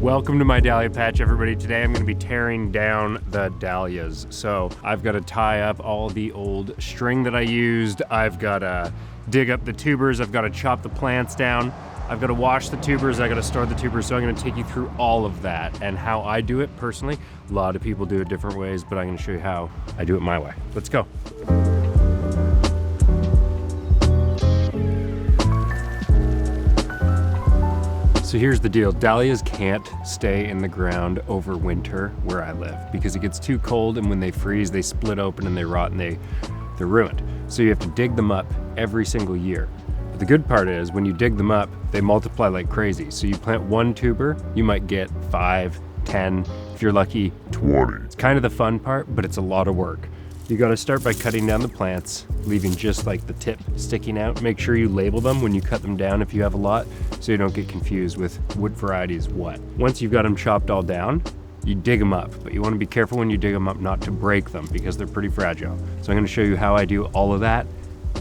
Welcome to my Dahlia patch, everybody. Today I'm going to be tearing down the dahlias. So I've got to tie up all the old string that I used. I've got to dig up the tubers. I've got to chop the plants down. I've got to wash the tubers. I got to store the tubers. So I'm going to take you through all of that and how I do it personally. A lot of people do it different ways, but I'm going to show you how I do it my way. Let's go. So here's the deal, dahlias can't stay in the ground over winter where I live because it gets too cold, and when they freeze, they split open and they rot and they're ruined. So you have to dig them up every single year. But the good part is when you dig them up, they multiply like crazy. So you plant one tuber, you might get 5, 10, if you're lucky, 20. It's kind of the fun part, but it's a lot of work. You gotta start by cutting down the plants, leaving just like the tip sticking out. Make sure you label them when you cut them down if you have a lot, so you don't get confused with what variety is what. Once you've got them chopped all down, you dig them up, but you wanna be careful when you dig them up not to break them because they're pretty fragile. So I'm gonna show you how I do all of that,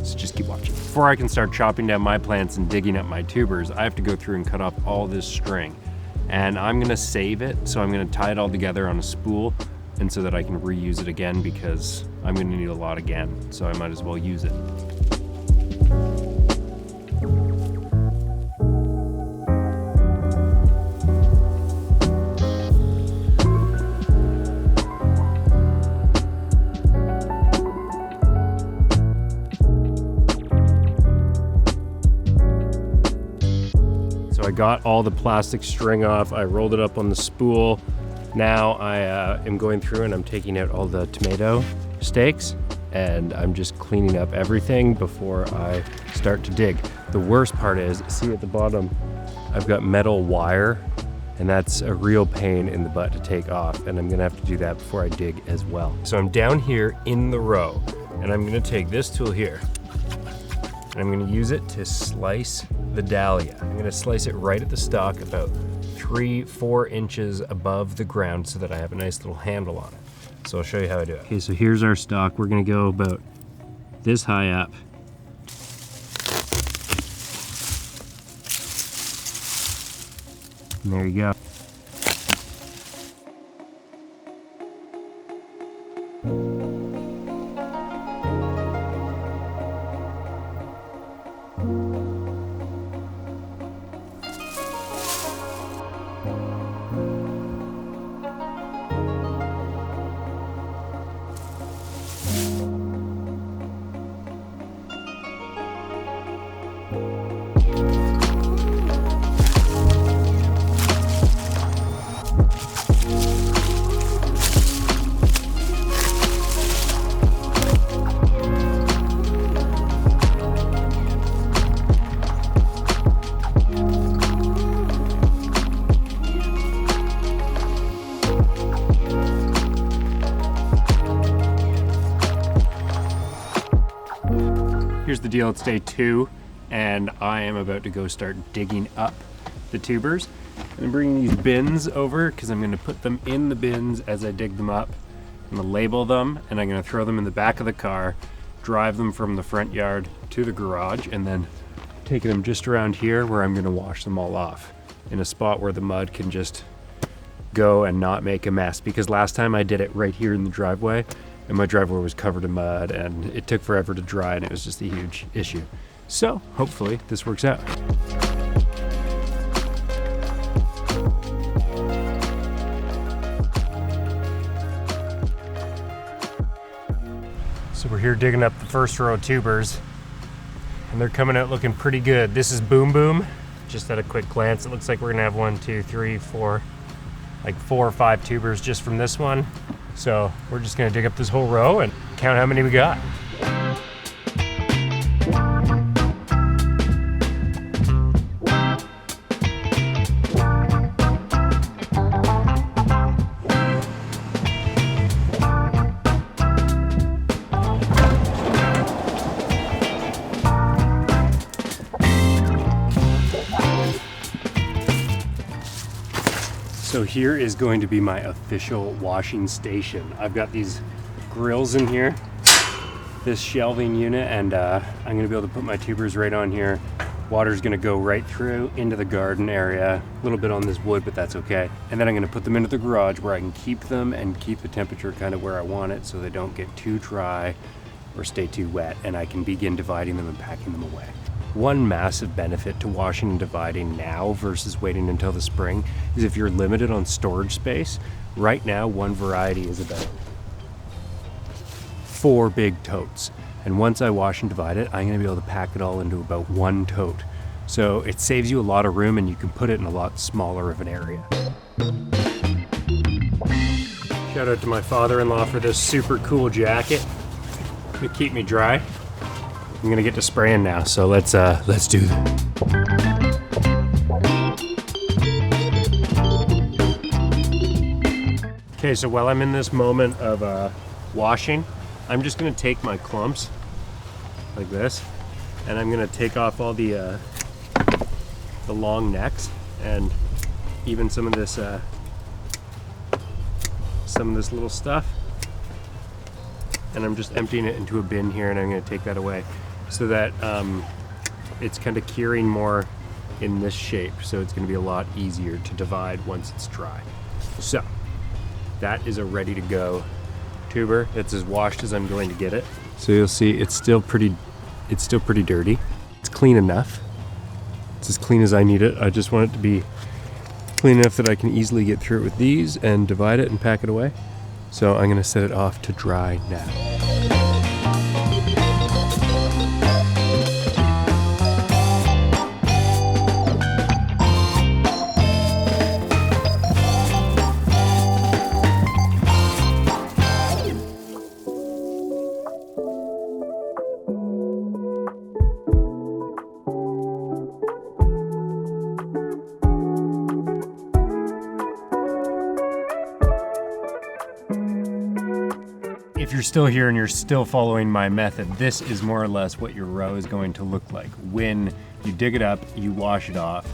so just keep watching. Before I can start chopping down my plants and digging up my tubers, I have to go through and cut off all this string. And I'm gonna save it, so I'm gonna tie it all together on a spool, and so that I can reuse it again because I'm gonna need a lot again, so I might as well use it. So I got all the plastic string off, I rolled it up on the spool. Now I am going through and I'm taking out all the tomato stakes, and I'm just cleaning up everything before I start to dig. The worst part is, see at the bottom, I've got metal wire, and that's a real pain in the butt to take off, and I'm gonna have to do that before I dig as well. So I'm down here in the row, and I'm gonna take this tool here, and I'm gonna use it to slice the dahlia. I'm gonna slice it right at the stalk, about 3-4 inches above the ground, so that I have a nice little handle on it. So I'll show you how I do it. Okay, so here's our stalk. We're gonna go about this high up. And there you go. Here's the deal, it's day 2, and I am about to go start digging up the tubers. I'm bringing these bins over because I'm going to put them in the bins as I dig them up. I'm going to label them, and I'm going to throw them in the back of the car, drive them from the front yard to the garage, and then taking them just around here where I'm going to wash them all off in a spot where the mud can just go and not make a mess. Because last time I did it right here in the driveway, and my driveway was covered in mud, and it took forever to dry, and it was just a huge issue. So hopefully this works out. So we're here digging up the first row of tubers, and they're coming out looking pretty good. This is Boom Boom. Just at a quick glance, it looks like we're gonna have 1, 2, 3, 4, like 4 or 5 tubers just from this one. So we're just gonna dig up this whole row and count how many we got. So here is going to be my official washing station. I've got these grills in here, this shelving unit, and I'm gonna be able to put my tubers right on here, Water's gonna go right through into the garden area, a little bit on this wood, but that's okay. And then I'm gonna put them into the garage where I can keep them and keep the temperature kind of where I want it so they don't get too dry or stay too wet, and I can begin dividing them and packing them away. One massive benefit to washing and dividing now versus waiting until the spring is if you're limited on storage space. Right now, one variety is about 4 big totes. And once I wash and divide it, I'm gonna be able to pack it all into about 1 tote. So it saves you a lot of room and you can put it in a lot smaller of an area. Shout out to my father-in-law for this super cool jacket to keep me dry. I'm gonna get to spraying now, so let's do that. Okay, so while I'm in this moment of washing, I'm just gonna take my clumps like this, and I'm gonna take off all the long necks and even some of this little stuff. And I'm just emptying it into a bin here, and I'm gonna take that away so that it's kind of curing more in this shape. So it's gonna be a lot easier to divide once it's dry. So that is a ready to go tuber. It's as washed as I'm going to get it. So you'll see it's still pretty dirty. It's clean enough. It's as clean as I need it. I just want it to be clean enough that I can easily get through it with these and divide it and pack it away. So I'm gonna set it off to dry now. If you're still here and you're still following my method, this is more or less what your row is going to look like. When you dig it up, you wash it off,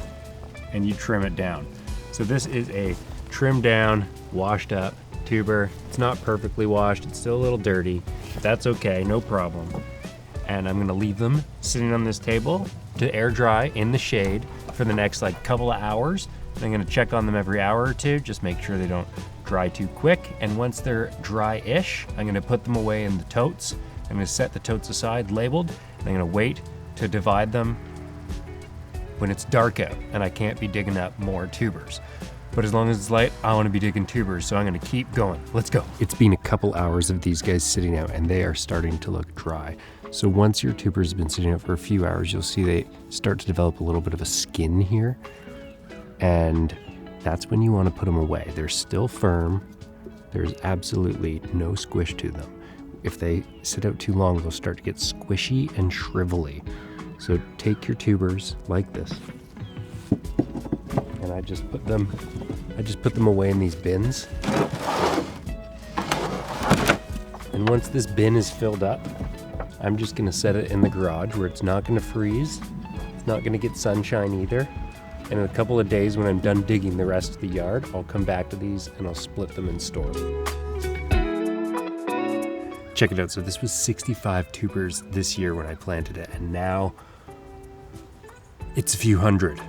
and you trim it down. So this is a trimmed down, washed up tuber. It's not perfectly washed, it's still a little dirty. That's okay, no problem. And I'm gonna leave them sitting on this table to air dry in the shade for the next couple of hours. I'm gonna check on them every hour or two, just make sure they don't dry too quick. And once they're dry-ish, I'm gonna put them away in the totes. I'm gonna set the totes aside, labeled, and I'm gonna wait to divide them when it's dark out and I can't be digging up more tubers. But as long as it's light, I wanna be digging tubers, so I'm gonna keep going. Let's go. It's been a couple hours of these guys sitting out and they are starting to look dry. So once your tubers have been sitting out for a few hours, you'll see they start to develop a little bit of a skin here. And that's when you want to put them away. They're still firm. There's absolutely no squish to them. If they sit out too long, they'll start to get squishy and shrivelly. So take your tubers like this. And I just put them away in these bins. And once this bin is filled up, I'm just gonna set it in the garage where it's not gonna freeze. It's not gonna get sunshine either. And in a couple of days when I'm done digging the rest of the yard, I'll come back to these and I'll split them and store them. Check it out. So this was 65 tubers this year when I planted it, and now it's a few hundred.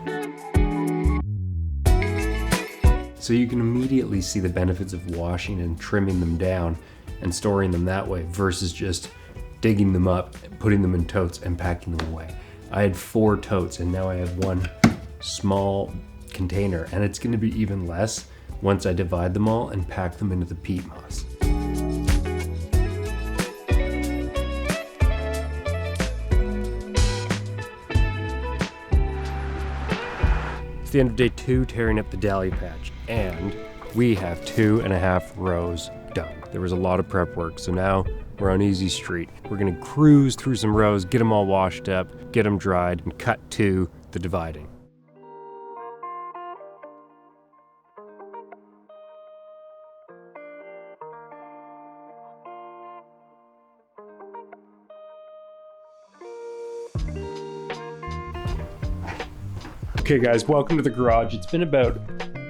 So you can immediately see the benefits of washing and trimming them down and storing them that way versus just digging them up, putting them in totes and packing them away. I had 4 totes and now I have 1 small container, and it's going to be even less once I divide them all and pack them into the peat moss. It's the end of day 2 tearing up the dahlia patch, and we have 2.5 rows done. There was a lot of prep work, so now we're on easy street. We're gonna cruise through some rows, get them all washed up, get them dried, and cut to the dividing. Okay guys, welcome to the garage. It's been about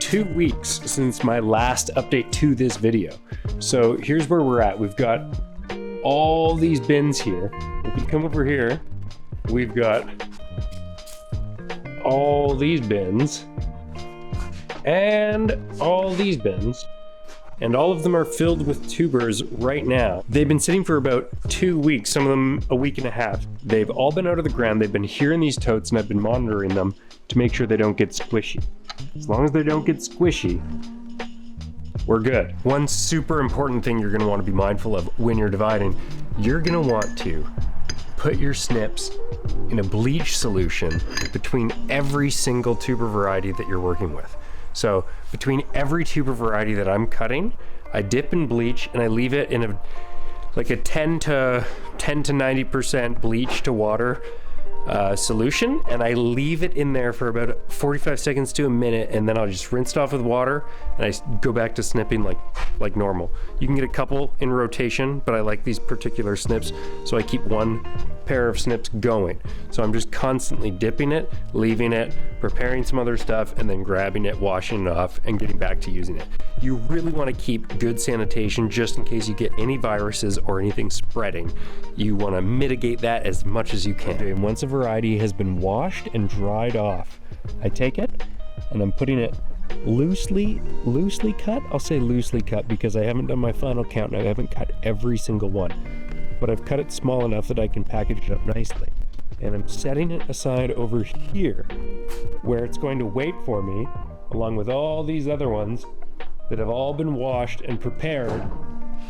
2 weeks since my last update to this video. So here's where we're at. We've got all these bins here. If you come over here, we've got all these bins and all these bins, and all of them are filled with tubers right now. They've been sitting for about 2 weeks, some of them a week and a half. They've all been out of the ground. They've been here in these totes, and I've been monitoring them to make sure they don't get squishy. As long as they don't get squishy, we're good. One super important thing you're gonna want to be mindful of when you're dividing, you're gonna want to put your snips in a bleach solution between every single tuber variety that you're working with. So between every tuber variety that I'm cutting, I dip in bleach and I leave it in a 10 to 90% bleach to water solution, and I leave it in there for about 45 seconds to a minute, and then I'll just rinse it off with water and I go back to snipping like normal. You can get a couple in rotation, but I like these particular snips, so I keep one pair of snips going. So I'm just constantly dipping it, leaving it, preparing some other stuff, and then grabbing it, washing it off, and getting back to using it. You really want to keep good sanitation just in case you get any viruses or anything spreading. You want to mitigate that as much as you can. And once a variety has been washed and dried off, I take it and I'm putting it loosely cut. I'll say loosely cut because I haven't done my final count and I haven't cut every single one, but I've cut it small enough that I can package it up nicely. And I'm setting it aside over here where it's going to wait for me, along with all these other ones that have all been washed and prepared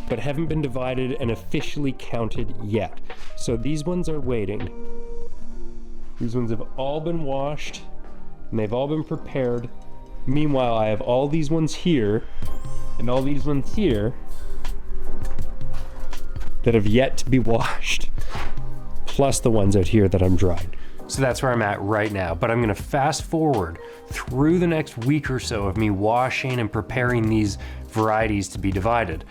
but haven't been divided and officially counted yet. So these ones are waiting. These ones have all been washed and they've all been prepared. Meanwhile, I have all these ones here and all these ones here that have yet to be washed, plus the ones out here that I'm drying. So that's where I'm at right now, but I'm gonna fast forward through the next week or so of me washing and preparing these varieties to be divided.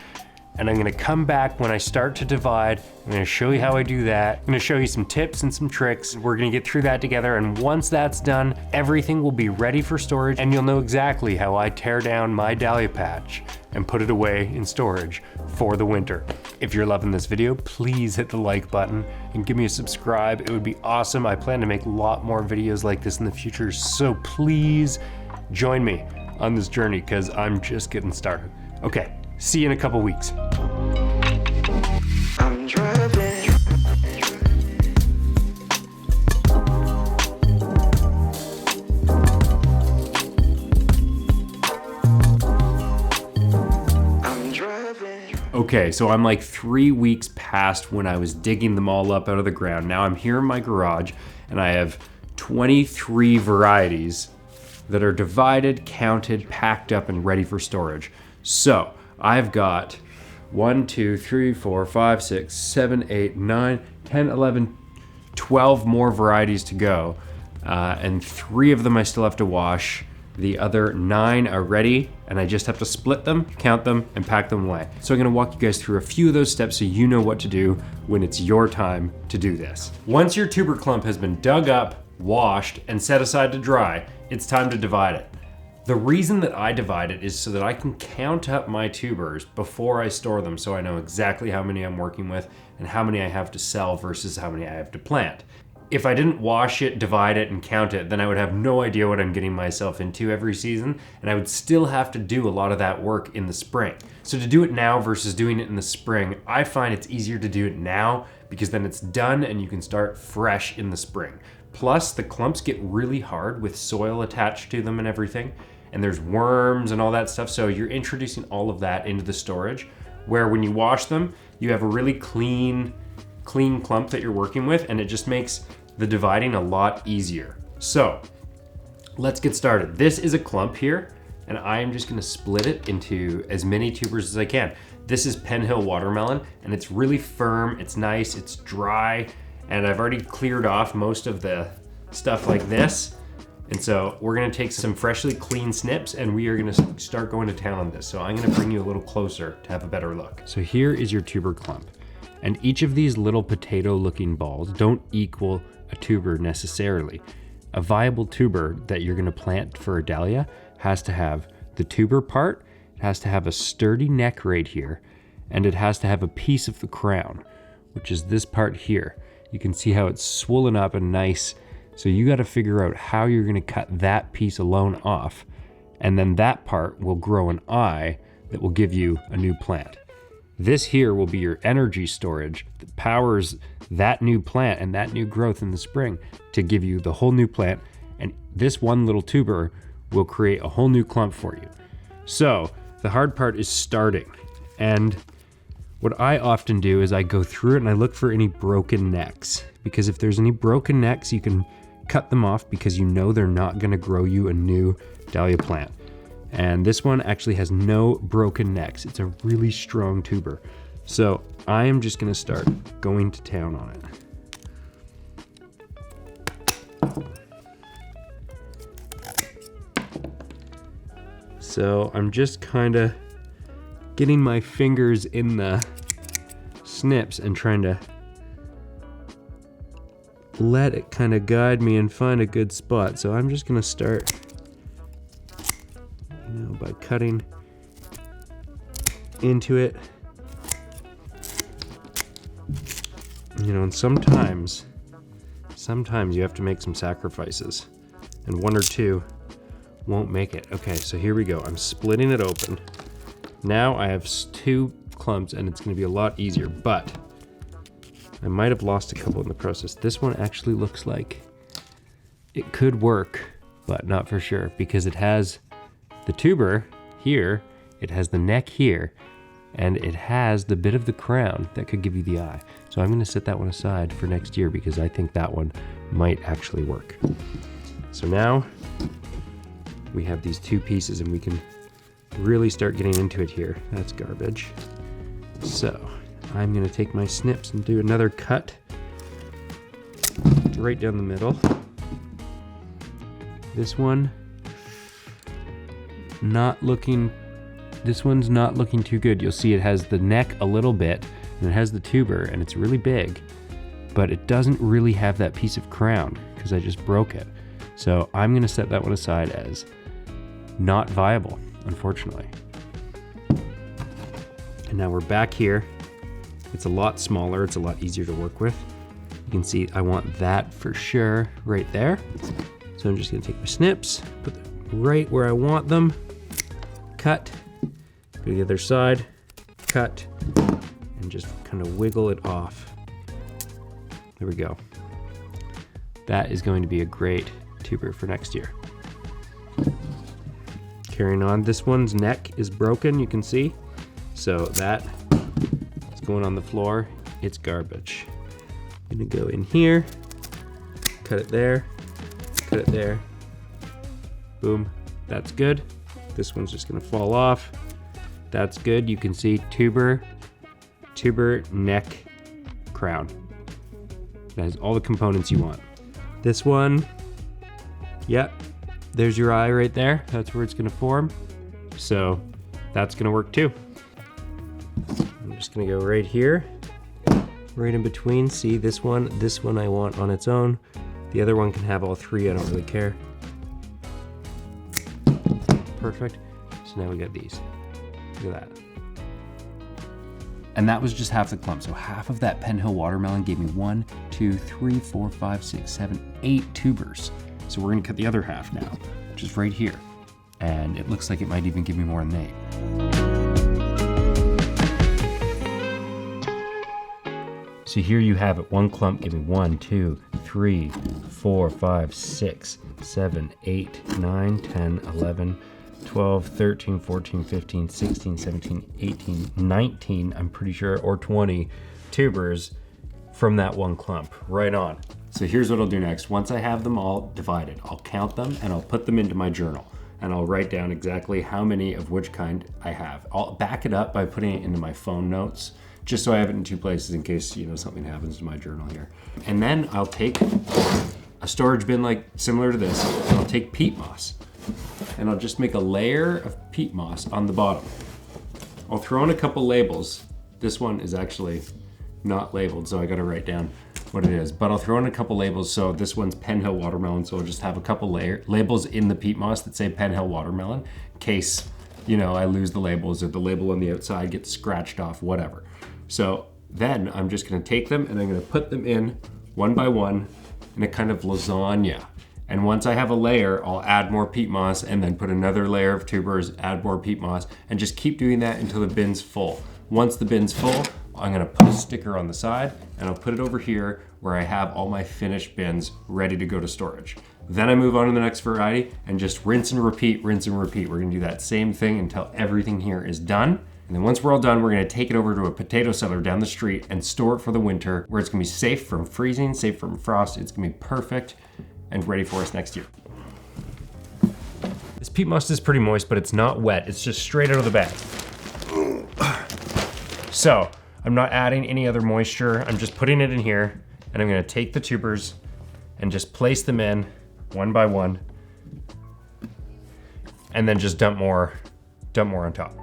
And I'm gonna come back when I start to divide. I'm gonna show you how I do that. I'm gonna show you some tips and some tricks. We're gonna get through that together, and once that's done, everything will be ready for storage, and you'll know exactly how I tear down my dahlia patch and put it away in storage for the winter. If you're loving this video, please hit the like button and give me a subscribe. It would be awesome. I plan to make a lot more videos like this in the future, so please join me on this journey because I'm just getting started. Okay. See you in a couple weeks. I'm driving. Okay, so I'm like 3 weeks past when I was digging them all up out of the ground. Now I'm here in my garage and I have 23 varieties that are divided, counted, packed up, and ready for storage. So I've got 1, 2, 3, 4, 5, 6, 7, 8, 9, 10, 11, 12 more varieties to go. And 3 of them I still have to wash. The other 9 are ready, and I just have to split them, count them, and pack them away. So I'm gonna walk you guys through a few of those steps so you know what to do when it's your time to do this. Once your tuber clump has been dug up, washed, and set aside to dry, it's time to divide it. The reason that I divide it is so that I can count up my tubers before I store them, so I know exactly how many I'm working with and how many I have to sell versus how many I have to plant. If I didn't wash it, divide it, and count it, then I would have no idea what I'm getting myself into every season, and I would still have to do a lot of that work in the spring. So to do it now versus doing it in the spring, I find it's easier to do it now because then it's done and you can start fresh in the spring. Plus, the clumps get really hard with soil attached to them and everything, and there's worms and all that stuff, so you're introducing all of that into the storage, where when you wash them, you have a really clean clump that you're working with, and it just makes the dividing a lot easier. So let's get started. This is a clump here, and I am just gonna split it into as many tubers as I can. This is Penn Hill watermelon, and it's really firm, it's nice, it's dry, and I've already cleared off most of the stuff like this. And so we're gonna take some freshly clean snips and we are gonna start going to town on this. So I'm gonna bring you a little closer to have a better look. So here is your tuber clump. And each of these little potato looking balls don't equal a tuber necessarily. A viable tuber that you're gonna plant for a dahlia has to have the tuber part, it has to have a sturdy neck right here, and it has to have a piece of the crown, which is this part here. You can see how it's swollen up and nice So you got to figure out how you're going to cut that piece alone off, and then that part will grow an eye that will give you a new plant. This here will be your energy storage that powers that new plant and that new growth in the spring to give you the whole new plant, and this one little tuber will create a whole new clump for you. So the hard part is starting, and what I often do is I go through it and I look for any broken necks, because if there's any broken necks, you can cut them off because you know they're not going to grow you a new dahlia plant. And this one actually has no broken necks. It's a really strong tuber. So I am just going to start going to town on it. So I'm just kind of getting my fingers in the snips and trying to let it kind of guide me and find a good spot. So I'm just going to start, by cutting into it. And sometimes you have to make some sacrifices, and one or two won't make it. Okay, so here we go. I'm splitting it open. Now I have 2 clumps and it's going to be a lot easier, but I might have lost a couple in the process. This one actually looks like it could work, but not for sure, because it has the tuber here, it has the neck here, and it has the bit of the crown that could give you the eye. So I'm going to set that one aside for next year because I think that one might actually work. So now we have these 2 pieces and we can really start getting into it here. That's garbage. So I'm going to take my snips and do another cut right down the middle. This one's not looking too good. You'll see it has the neck a little bit and it has the tuber and it's really big, but it doesn't really have that piece of crown because I just broke it. So I'm going to set that one aside as not viable, unfortunately. And now we're back here. It's a lot smaller, it's a lot easier to work with. You can see I want that for sure right there. So I'm just going to take my snips, put them right where I want them, cut, go to the other side, cut, and just kind of wiggle it off. There we go. That is going to be a great tuber for next year. Carrying on, this one's neck is broken, you can see. So that is going on the floor. It's garbage. I'm gonna go in here, cut it there, cut it there. Boom, that's good. This one's just gonna fall off. That's good. You can see tuber, neck, crown. That has all the components you want. This one, yep, there's your eye right there. That's where it's gonna form. So that's gonna work too. I'm just gonna go right here, right in between. See this one I want on its own. The other one can have all 3, I don't really care. Perfect. So now we got these. Look at that. And that was just half the clump. So half of that Penn Hill watermelon gave me 1, 2, 3, 4, 5, 6, 7, 8 tubers. So we're gonna cut the other half now, which is right here. And it looks like it might even give me more than 8. So here you have it, 1 clump give me 1, 2, 3, 4, 5, 6, 7, 8, 9, 10, 11, 12, 13, 14, 15, 16, 17, 18, 19, I'm pretty sure, or 20 tubers from that 1 clump, right on. So here's what I'll do next. Once I have them all divided, I'll count them and I'll put them into my journal and I'll write down exactly how many of which kind I have. I'll back it up by putting it into my phone notes, just so I have it in 2 places in case, something happens to my journal here. And then I'll take a storage bin like similar to this, and I'll take peat moss, and I'll just make a layer of peat moss on the bottom. I'll throw in a couple labels. This one is actually not labeled, so I gotta write down what it is, but I'll throw in a couple labels. So this one's Penn Hill watermelon, so I'll just have a couple labels in the peat moss that say Penn Hill watermelon, in case, I lose the labels or the label on the outside gets scratched off, whatever. So then I'm just gonna take them and I'm gonna put them in one by one in a kind of lasagna. And once I have a layer, I'll add more peat moss and then put another layer of tubers, add more peat moss, and just keep doing that until the bin's full. Once the bin's full, I'm gonna put a sticker on the side and I'll put it over here where I have all my finished bins ready to go to storage. Then I move on to the next variety and just rinse and repeat, rinse and repeat. We're gonna do that same thing until everything here is done. And then once we're all done, we're gonna take it over to a potato cellar down the street and store it for the winter where it's gonna be safe from freezing, safe from frost. It's gonna be perfect and ready for us next year. This peat moss is pretty moist, but it's not wet. It's just straight out of the bag. So I'm not adding any other moisture. I'm just putting it in here and I'm gonna take the tubers and just place them in one by one and then just dump more on top.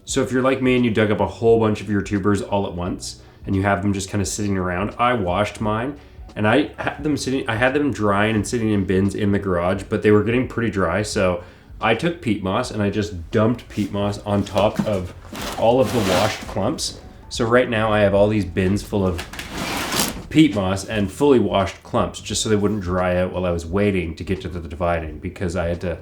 So if you're like me and you dug up a whole bunch of your tubers all at once and you have them just kind of sitting around, I washed mine and I had them drying and sitting in bins in the garage, but they were getting pretty dry. So I took peat moss and I just dumped peat moss on top of all of the washed clumps. So right now I have all these bins full of peat moss and fully washed clumps just so they wouldn't dry out while I was waiting to get to the dividing, because I had to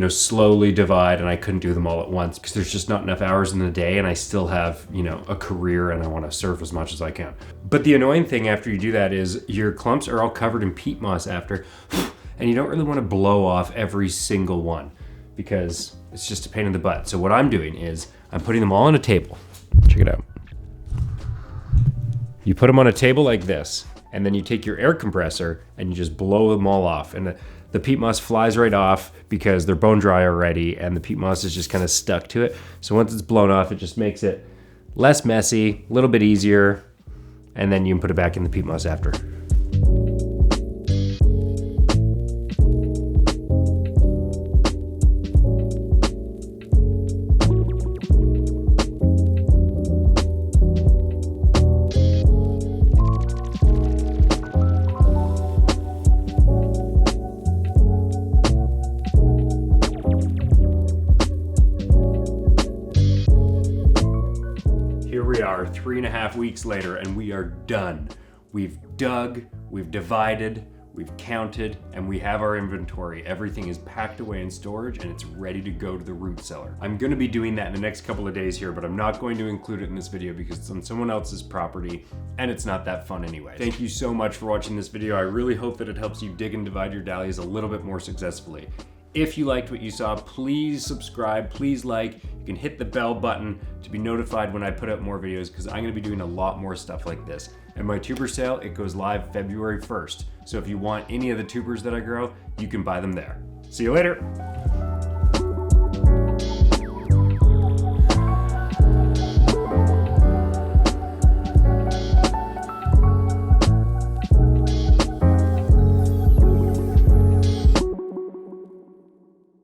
slowly divide and I couldn't do them all at once because there's just not enough hours in the day and I still have, a career and I want to surf as much as I can. But the annoying thing after you do that is your clumps are all covered in peat moss after, and you don't really want to blow off every single one because it's just a pain in the butt. So what I'm doing is I'm putting them all on a table. Check it out. You put them on a table like this, and then you take your air compressor and you just blow them all off. And the peat moss flies right off because they're bone dry already and the peat moss is just kind of stuck to it. So once it's blown off, it just makes it less messy, a little bit easier, and then you can put it back in the peat moss after. Here we are 3.5 weeks later and we are done. We've dug, we've divided, we've counted, and we have our inventory. Everything is packed away in storage and it's ready to go to the root cellar. I'm gonna be doing that in the next couple of days here, but I'm not going to include it in this video because it's on someone else's property and it's not that fun anyway. Thank you so much for watching this video. I really hope that it helps you dig and divide your dahlias a little bit more successfully. If you liked what you saw, please subscribe, please like. You can hit the bell button to be notified when I put out more videos because I'm gonna be doing a lot more stuff like this. And my tuber sale, it goes live February 1st. So if you want any of the tubers that I grow, you can buy them there. See you later.